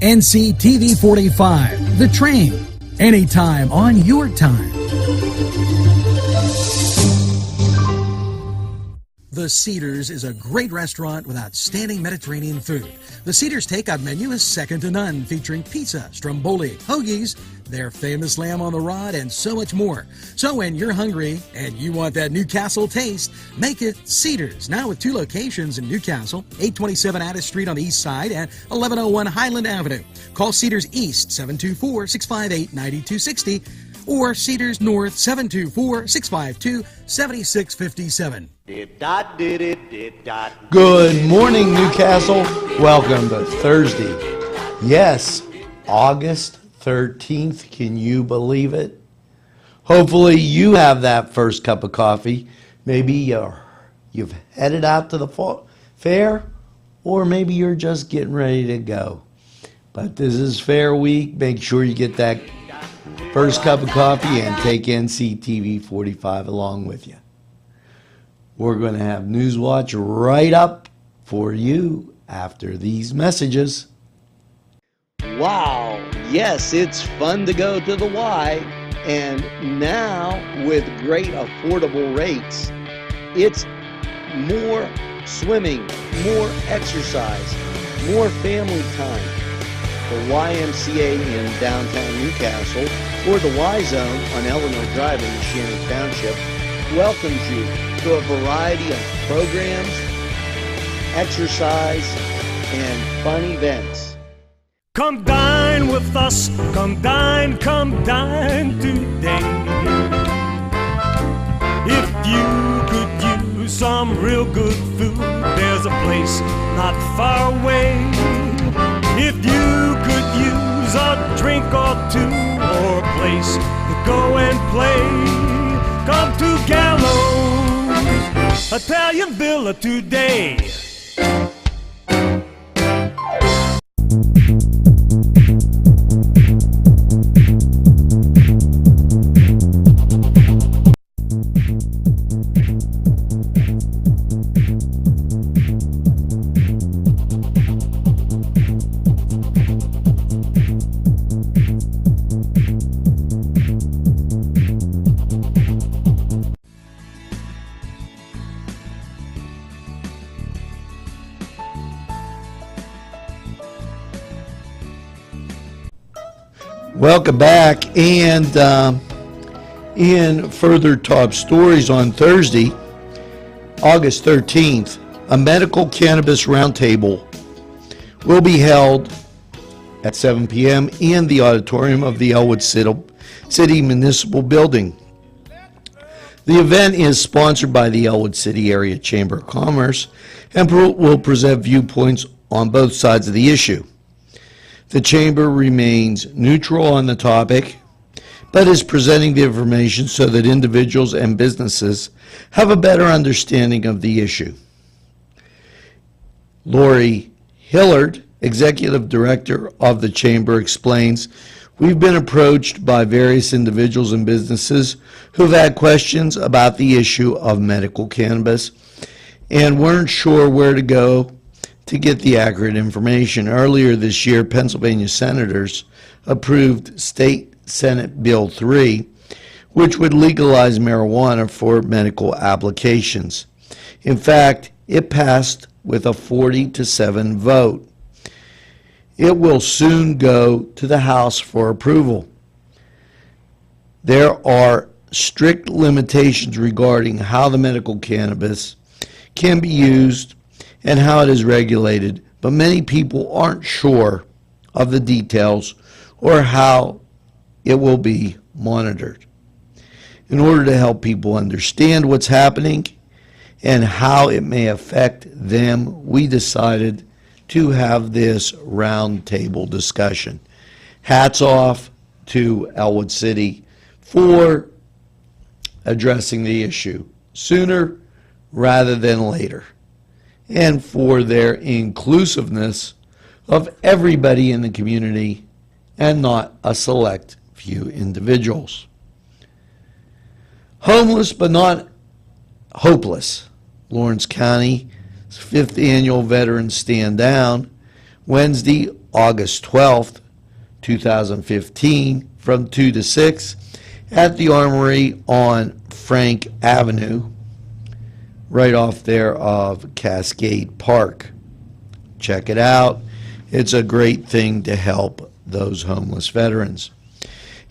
NCTV 45, The Train, anytime on your time. The Cedars is a great restaurant with outstanding Mediterranean food. The Cedars takeout menu is second to none, featuring pizza, stromboli, hoagies, their famous lamb on the rod, and so much more. So when you're hungry and you want that Newcastle taste, make it Cedars. Now with 2 locations in Newcastle, 827 Addis Street on the east side and 1101 Highland Avenue. Call Cedars East 724-658-9260 or Cedars North 724-652-7657. Good morning, Newcastle. Welcome to Thursday. Yes, August 13th. Can you believe it? Hopefully you have that first cup of coffee. Maybe you've headed out to the fair, or maybe you're just getting ready to go. But this is Fair Week. Make sure you get that first cup of coffee and take NCTV 45 along with you. We're going to have NewsWatch right up for you after these messages. Wow, yes, it's fun to go to the Y, and now with great affordable rates, it's more swimming, more exercise, more family time. The YMCA in downtown Newcastle, or the Y Zone on Eleanor Drive in Shannon Township, welcomes you to a variety of programs, exercise, and fun events. Come dine with us, come dine today. If you could use some real good food, there's a place not far away. If you could use a drink or two, or a place to go and play, come to Gallo's Italian Villa today. Welcome back, and in further top stories on Thursday, August 13th, a medical cannabis roundtable will be held at 7 p.m. in the auditorium of the Elwood City Municipal Building. The event is sponsored by the Elwood City Area Chamber of Commerce and will present viewpoints on both sides of the issue. The Chamber remains neutral on the topic, but is presenting the information so that individuals and businesses have a better understanding of the issue. Lori Hillard, Executive Director of the Chamber, explains, "We've been approached by various individuals and businesses who've had questions about the issue of medical cannabis and weren't sure where to go to get the accurate information. Earlier this year, Pennsylvania senators approved State Senate Bill 3, which would legalize marijuana for medical applications. In fact, it passed with a 40-7 vote. It will soon go to the House for approval. There are strict limitations regarding how the medical cannabis can be used and how it is regulated, but many people aren't sure of the details or how it will be monitored. In order to help people understand what's happening and how it may affect them, we decided to have this roundtable discussion. Hats off to Elwood City for addressing the issue sooner rather than later, and for their inclusiveness of everybody in the community and not a select few individuals. Homeless but not hopeless. Lawrence County's 5th annual Veterans Stand Down Wednesday August 12th, 2015, from 2 to 6 at the Armory on Frank Avenue, right off there of Cascade Park. Check it out. It's a great thing to help those homeless veterans.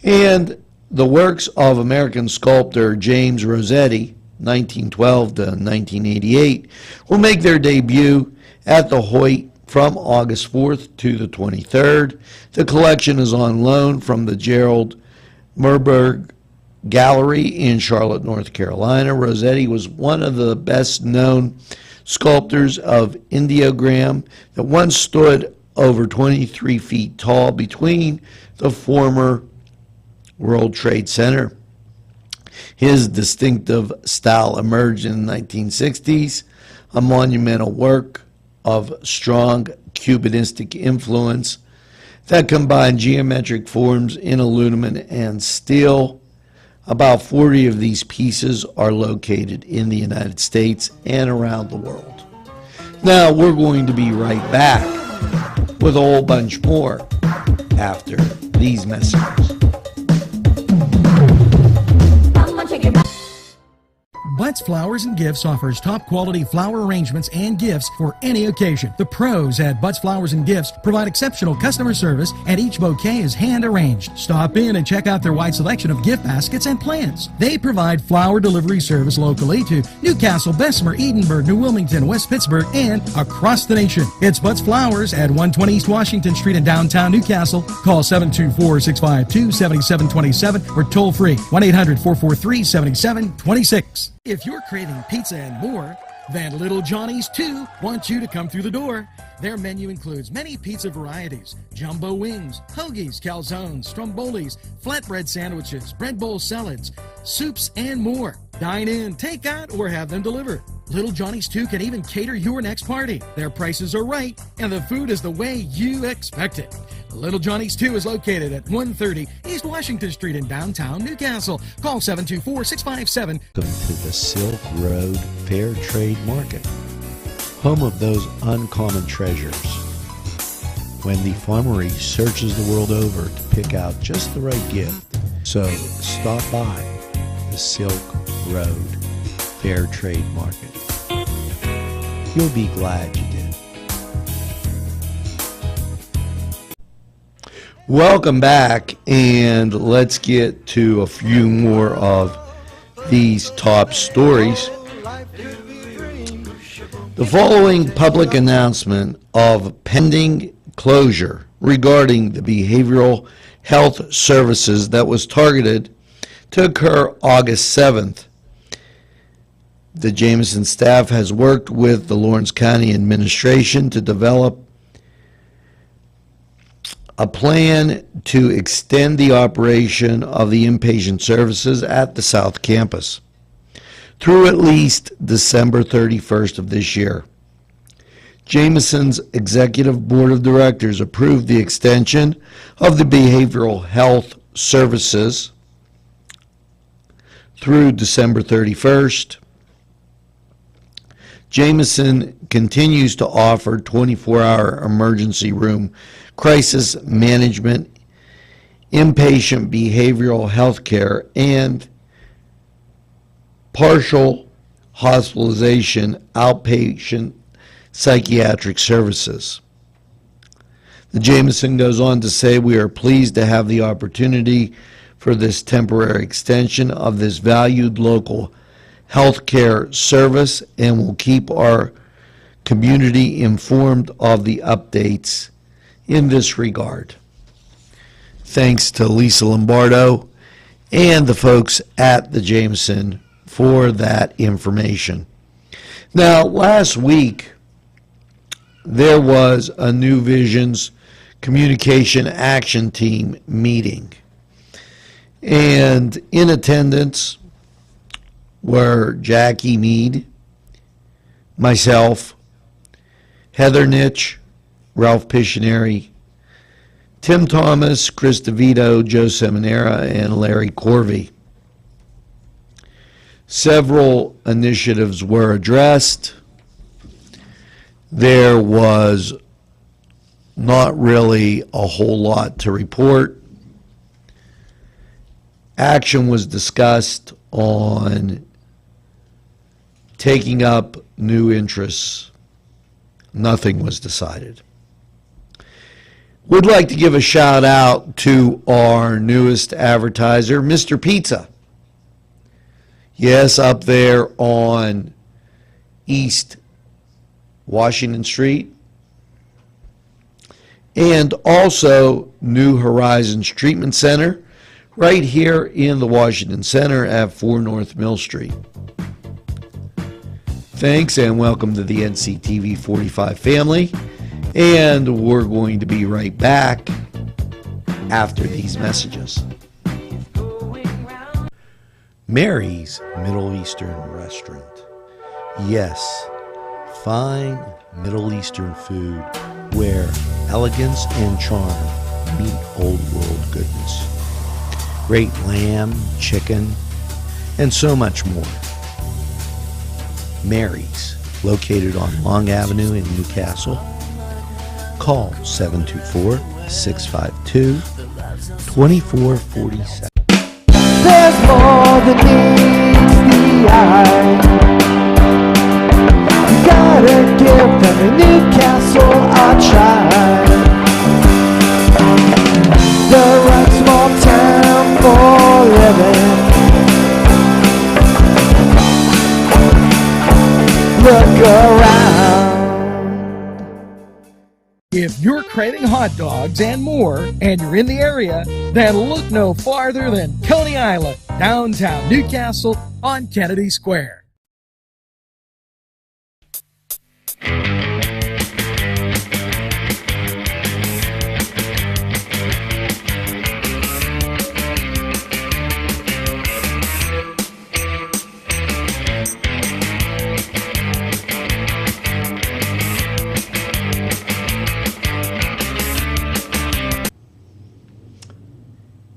And the works of American sculptor James Rossetti, 1912 to 1988, will make their debut at the Hoyt from August 4th to the 23rd. The collection is on loan from the Gerald Merberg Gallery in Charlotte, North Carolina. Rossetti was one of the best-known sculptors of ideogram that once stood over 23 feet tall between the former World Trade Center. His distinctive style emerged in the 1960s, a monumental work of strong Cubanistic influence that combined geometric forms in aluminum and steel. About 40 of these pieces are located in the United States and around the world. Now, we're going to be right back with a whole bunch more after these messages. Butts Flowers and Gifts offers top quality flower arrangements and gifts for any occasion. The pros at Butts Flowers and Gifts provide exceptional customer service, and each bouquet is hand arranged. Stop in and check out their wide selection of gift baskets and plants. They provide flower delivery service locally to Newcastle, Bessemer, Edinburgh, New Wilmington, West Pittsburgh, and across the nation. It's Butts Flowers at 120 East Washington Street in downtown Newcastle. Call 724-652-7727 or toll free 1-800-443-7726. If you're craving pizza and more, then Little Johnny's 2 wants you to come through the door. Their menu includes many pizza varieties, jumbo wings, hoagies, calzones, strombolis, flatbread sandwiches, bread bowl salads, soups, and more. Dine in, take out, or have them delivered. Little Johnny's 2 can even cater your next party. Their prices are right, and the food is the way you expect it. Little Johnny's 2 is located at 130 East Washington Street in downtown Newcastle. Call 724-657. Welcome to the Silk Road Fair Trade Market, home of those uncommon treasures. When the farmery searches the world over to pick out just the right gift. So stop by the Silk Road Fair Trade Market. You'll be glad you did. Welcome back, and let's get to a few more of these top stories. The following public announcement of pending closure regarding the behavioral health services that was targeted to occur August 7th. The Jameson staff has worked with the Lawrence County administration to develop a plan to extend the operation of the inpatient services at the South Campus through at least December 31st of this year. Jameson's Executive Board of Directors approved the extension of the behavioral health services through December 31st. Jameson continues to offer 24-hour emergency room crisis management, inpatient behavioral health care, and partial hospitalization outpatient psychiatric services. The Jameson goes on to say, "We are pleased to have the opportunity for this temporary extension of this valued local healthcare service, and will keep our community informed of the updates in this regard." Thanks to Lisa Lombardo and the folks at the Jameson for that information. Now, last week, there was a New Vision's Communication Action Team meeting. And in attendance were Jackie Mead, myself, Heather Nitch, Ralph Pictionary, Tim Thomas, Chris DeVito, Joe Seminara, and Larry Corvey. Several initiatives were addressed. There was not really a whole lot to report. Action was discussed on taking up new interests. Nothing was decided. Would like to give a shout out to our newest advertiser, Mr. Pizza. Yes, up there on East Washington Street. And also New Horizons Treatment Center, right here in the Washington Center at 4 North Mill Street. Thanks and welcome to the NCTV 45 family. And we're going to be right back after these messages. Mary's Middle Eastern Restaurant. Yes, fine Middle Eastern food where elegance and charm meet old world goodness. Great lamb, chicken, and so much more. Mary's, located on Long Avenue in Newcastle. Call 724-652-2447. There's more than meets the eye. You gotta give them a Newcastle a try. The right small town for living. Look around. If you're craving hot dogs and more, and you're in the area, then look no farther than Coney Island, downtown Newcastle on Kennedy Square.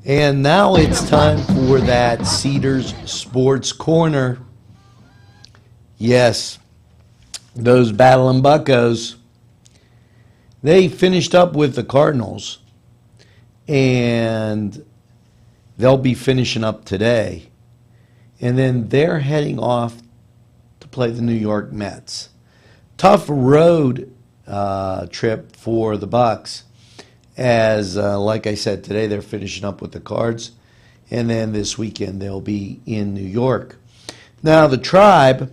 And now it's time for that Cedars Sports Corner. Yes, those Battling Buccos, they finished up with the Cardinals, and they'll be finishing up today. And then they're heading off to play the New York Mets. Tough road trip for the Bucks. As, like I said, today they're finishing up with the Cards, and then this weekend they'll be in New York. Now, the Tribe,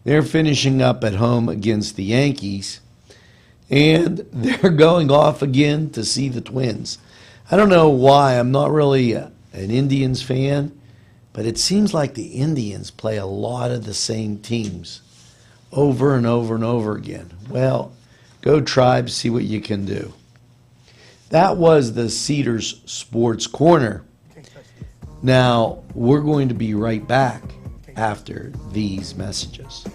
they're finishing up at home against the Yankees, and they're going off again to see the Twins. I don't know why. I'm not really an Indians fan, but it seems like the Indians play a lot of the same teams over and over and over again. Well, go Tribe, see what you can do. That was the Cedars Sports Corner. Now, we're going to be right back after these messages.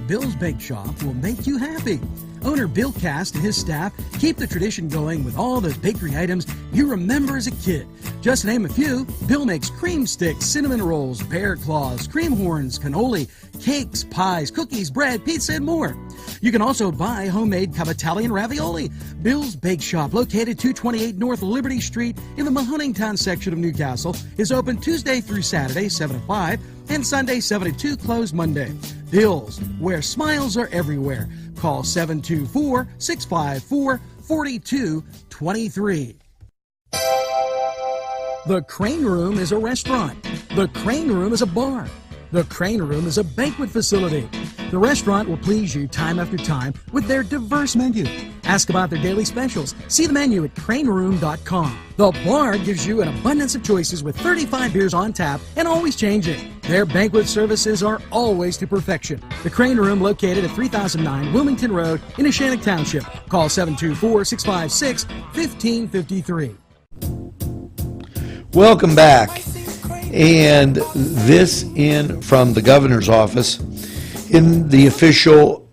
Bill's Bake Shop will make you happy. Owner Bill Cast and his staff keep the tradition going with all those bakery items you remember as a kid. Just to name a few, Bill makes cream sticks, cinnamon rolls, bear claws, cream horns, cannoli, cakes, pies, cookies, bread, pizza, and more. You can also buy homemade Cavatelli and ravioli. Bill's Bake Shop, located 228 North Liberty Street in the Mahoningtown section of Newcastle, is open Tuesday through Saturday, 7 to 5, and Sunday, 7 to 2, closed Monday. Bill's, where smiles are everywhere. Call 724-654-4223. The Crane Room is a restaurant. The Crane Room is a bar. The Crane Room is a banquet facility. The restaurant will please you time after time with their diverse menu. Ask about their daily specials. See the menu at craneroom.com. The bar gives you an abundance of choices with 35 beers on tap and always changing. Their banquet services are always to perfection. The Crane Room, located at 3009 Wilmington Road in Ashannock Township. Call 724-656-1553. Welcome back. And this in from the governor's office. In the official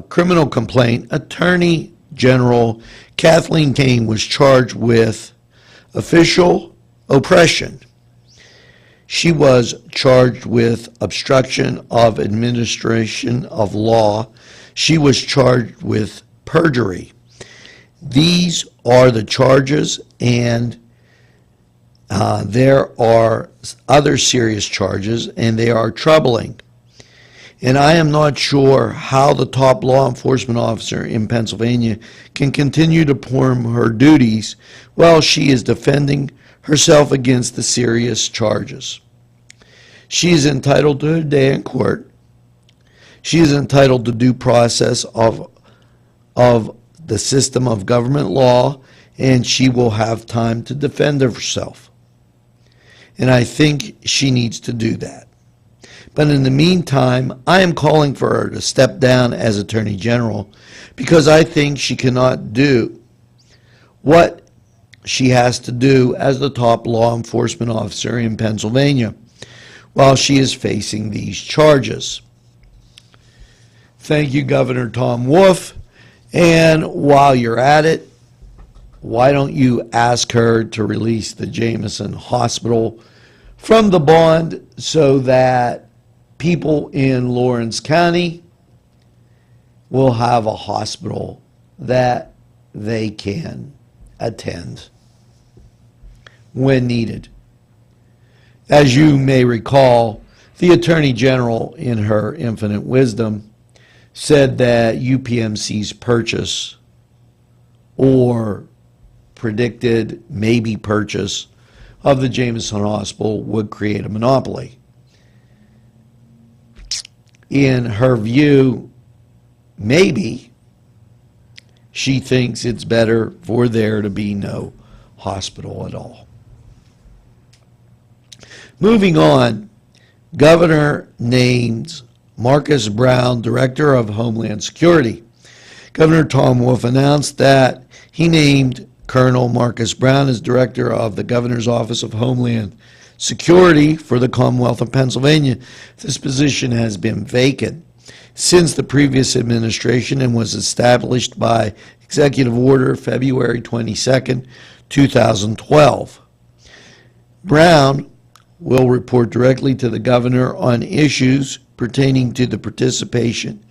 criminal complaint, Attorney General Kathleen Kane was charged with official oppression. She was charged with obstruction of administration of law. She was charged with perjury. These are the charges, and there are other serious charges, and they are troubling. And I am not sure how the top law enforcement officer in Pennsylvania can continue to perform her duties while she is defending herself against the serious charges. She is entitled to her day in court. She is entitled to due process of the system of government law, and she will have time to defend herself. And I think she needs to do that. But in the meantime, I am calling for her to step down as Attorney General because I think she cannot do what she has to do as the top law enforcement officer in Pennsylvania while she is facing these charges. Thank you, Governor Tom Wolf. And while you're at it, why don't you ask her to release the Jameson Hospital from the bond so that people in Lawrence County will have a hospital that they can attend when needed. As you may recall, the Attorney General, in her infinite wisdom, said that UPMC's purchase or predicted maybe purchase of the Jameson Hospital would create a monopoly. In her view, maybe she thinks it's better for there to be no hospital at all. Moving on, Governor names Marcus Brown, Director of Homeland Security. Governor Tom Wolf announced that he named Colonel Marcus Brown as Director of the Governor's Office of Homeland Security for the Commonwealth of Pennsylvania. This position has been vacant since the previous administration and was established by Executive Order February 22, 2012. Brown will report directly to the governor on issues pertaining to the participation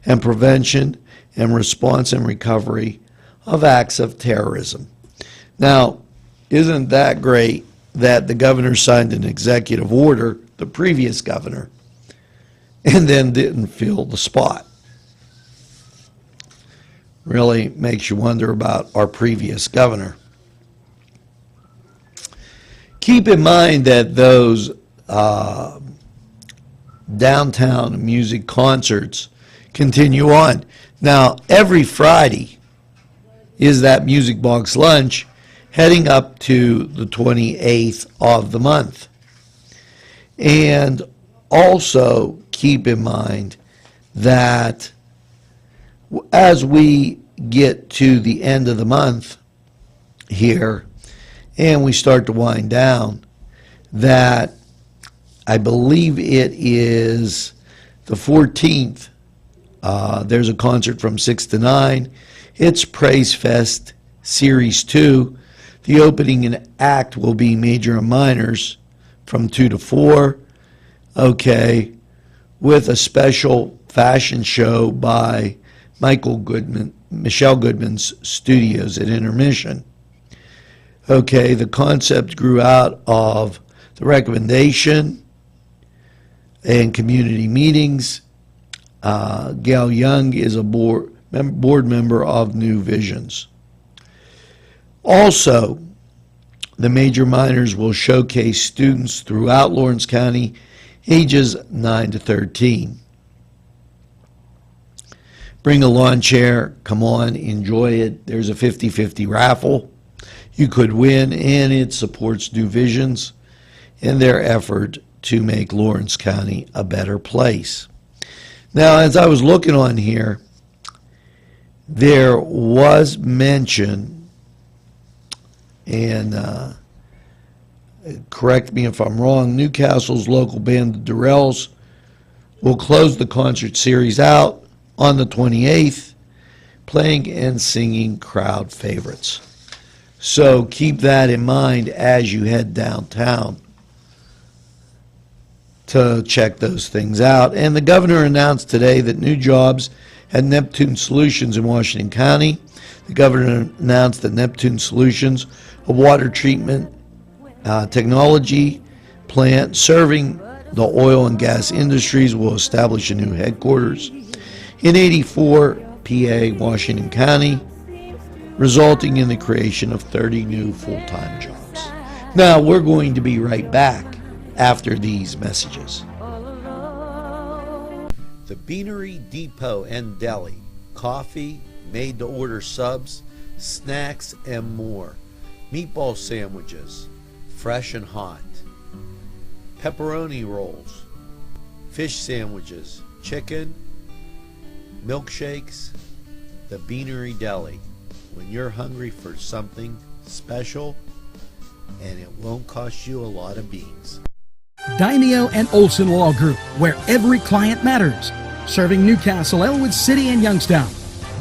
and prevention and response and recovery of acts of terrorism. Now, isn't that great that the governor signed an executive order, the previous governor, and then didn't fill the spot? Really makes you wonder about our previous governor. Keep in mind that those downtown music concerts continue on. Now, every Friday is that Music Box Lunch heading up to the 28th of the month. And also keep in mind that as we get to the end of the month here and we start to wind down, that I believe it is the 14th, there's a concert from 6 to 9. It's Praise Fest Series 2. The opening act will be Major and Minors from 2 to 4. Okay, with a special fashion show by Michelle Goodman's Studios at Intermission. Okay, the concept grew out of the recommendation and community meetings. Gail Young is a board member of New Visions. Also, the Major Minors will showcase students throughout Lawrence County ages 9 to 13. Bring a lawn chair, come on, enjoy it. There's a 50-50 raffle. You could win, and it supports New Visions in their effort to make Lawrence County a better place. Now, as I was looking on here, there was mention, and correct me if I'm wrong, Newcastle's local band, the Durrells, will close the concert series out on the 28th, playing and singing crowd favorites. So keep that in mind as you head downtown to check those things out. And the governor announced today that new jobs at Neptune Solutions in Washington County. The governor announced that Neptune Solutions, a water treatment technology plant serving the oil and gas industries, will establish a new headquarters in 84 PA, Washington County, resulting in the creation of 30 new full-time jobs. Now, we're going to be right back after these messages. The Beanery Depot and Deli, coffee, made-to-order subs, snacks, and more. Meatball sandwiches, fresh and hot. Pepperoni rolls, fish sandwiches, chicken, milkshakes. The Beanery Deli. When you're hungry for something special, and it won't cost you a lot of beans. Daimio and Olson Law Group, where every client matters. Serving Newcastle, Elwood City, and Youngstown.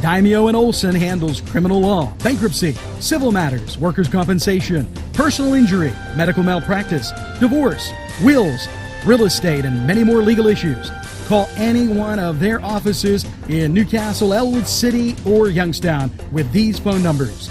Daimio and Olson handles criminal law, bankruptcy, civil matters, workers' compensation, personal injury, medical malpractice, divorce, wills, real estate, and many more legal issues. Call any one of their offices in Newcastle, Elwood City, or Youngstown with these phone numbers.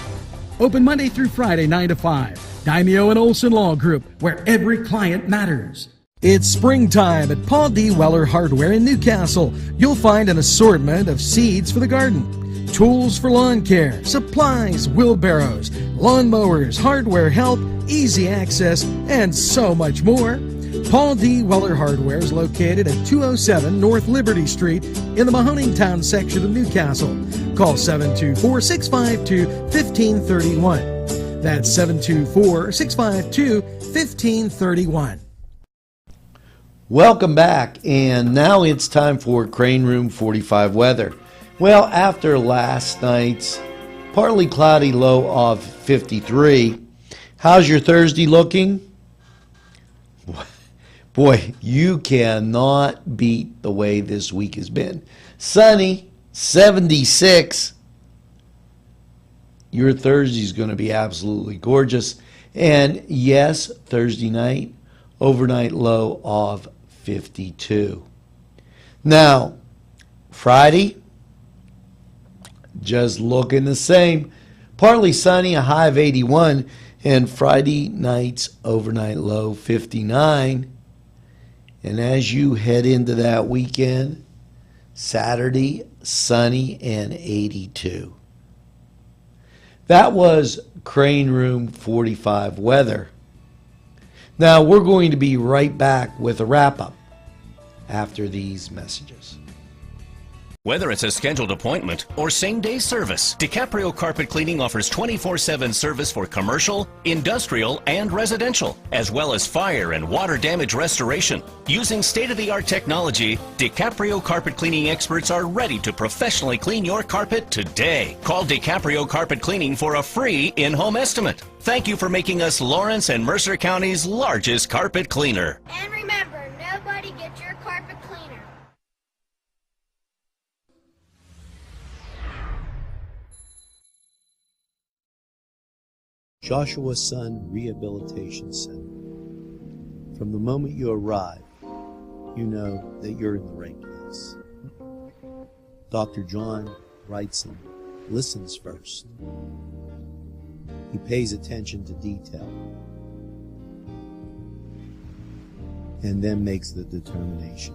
Open Monday through Friday, 9 to 5. Daimio and Olson Law Group, where every client matters. It's springtime at Paul D. Weller Hardware in Newcastle. You'll find an assortment of seeds for the garden, tools for lawn care, supplies, wheelbarrows, lawnmowers, hardware help, easy access, and so much more. Paul D. Weller Hardware is located at 207 North Liberty Street in the Mahoning Town section of Newcastle. Call 724-652-1531. That's 724-652-1531. Welcome back, and now it's time for Crane Room 45 weather. Well, after last night's partly cloudy low of 53, how's your Thursday looking? Boy, you cannot beat the way this week has been. Sunny, 76. Your Thursday's going to be absolutely gorgeous. And yes, Thursday night, overnight low of 52. Now, Friday, just looking the same. Partly sunny, a high of 81, and Friday night's overnight low 59. And as you head into that weekend, Saturday, sunny and 82. That was Crane Room 45 weather. Now we're going to be right back with a wrap-up after these messages. Whether it's a scheduled appointment or same-day service, DiCaprio Carpet Cleaning offers 24/7 service for commercial, industrial, and residential, as well as fire and water damage restoration. Using state-of-the-art technology, DiCaprio Carpet Cleaning experts are ready to professionally clean your carpet today. Call DiCaprio Carpet Cleaning for a free in-home estimate. Thank you for making us Lawrence and Mercer County's largest carpet cleaner. And remember, nobody gets your carpet cleaner. Joshua Sun Rehabilitation Center. From the moment you arrive, you know that you're in the right place. Dr. John Wrightson listens first. He pays attention to detail and then makes the determination.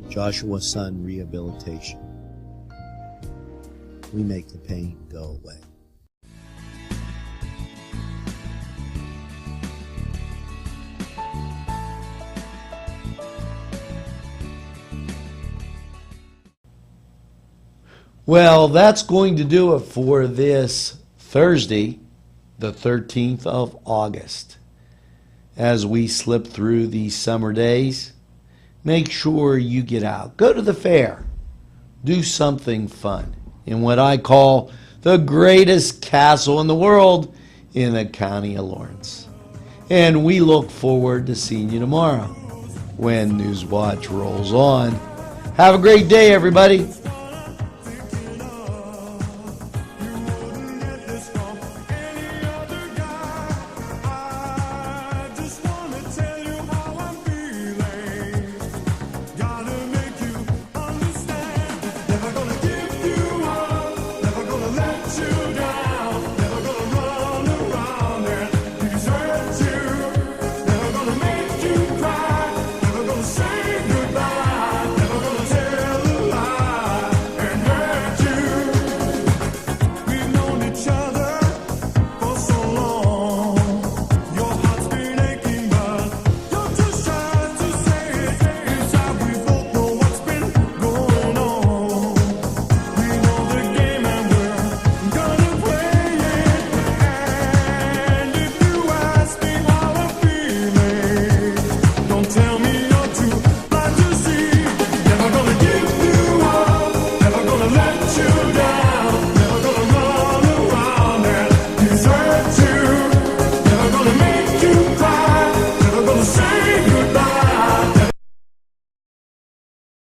Joshua Sun Rehabilitation. We make the pain go away. Well, that's going to do it for this Thursday, the 13th of August. as we slip through these summer days, make sure you get out. Go to the fair. Do something fun in what I call the greatest castle in the world in the county of Lawrence. And we look forward to seeing you tomorrow when NewsWatch rolls on. Have a great day, everybody.